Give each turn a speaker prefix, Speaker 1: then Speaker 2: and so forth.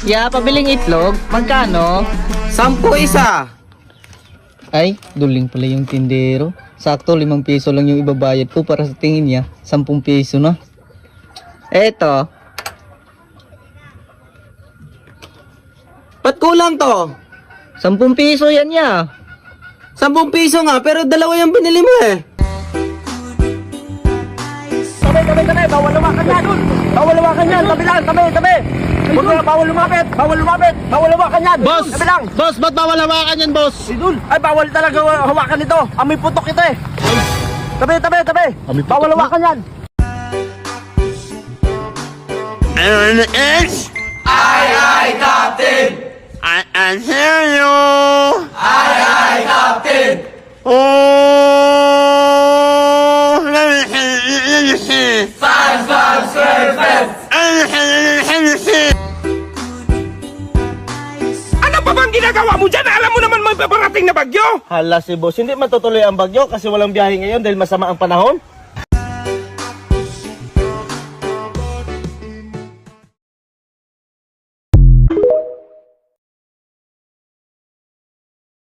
Speaker 1: Yeah, pabiling itlog. Magkano?
Speaker 2: 10 isa.
Speaker 1: Ay, duling pala yung tindero. Sakto, 5 piso lang yung ibabayad ko para sa tingin niya, 10 piso na. Eto.
Speaker 2: Ba't kulang to?
Speaker 1: 10 piso yan ya.
Speaker 2: 10 piso nga, pero dalawa yung binili mo eh.
Speaker 3: Tabi, bawal lumakan yan. Bawal lumakan yan, tabi lang, tabi. Huwag na, bawal lumapit. Bawal lumakan yan.
Speaker 2: Boss!
Speaker 3: Tabi lang.
Speaker 2: Boss, ba't bawal hawakan yan, boss?
Speaker 3: Idol, ay bawal talaga hawakan ito. Amoy putok ito eh. Tabi. Bawal hawakan yan.
Speaker 2: Ano is? Ay, Captain! I hear you! Ay, Captain! Oh! Let me see! Five, perfect!
Speaker 3: Ano pa bang ginagawa mo dyan? Alam mo naman may paparating na bagyo.
Speaker 4: Hala si boss, hindi matutuloy ang bagyo kasi walang biyahe ngayon dahil masama ang panahon.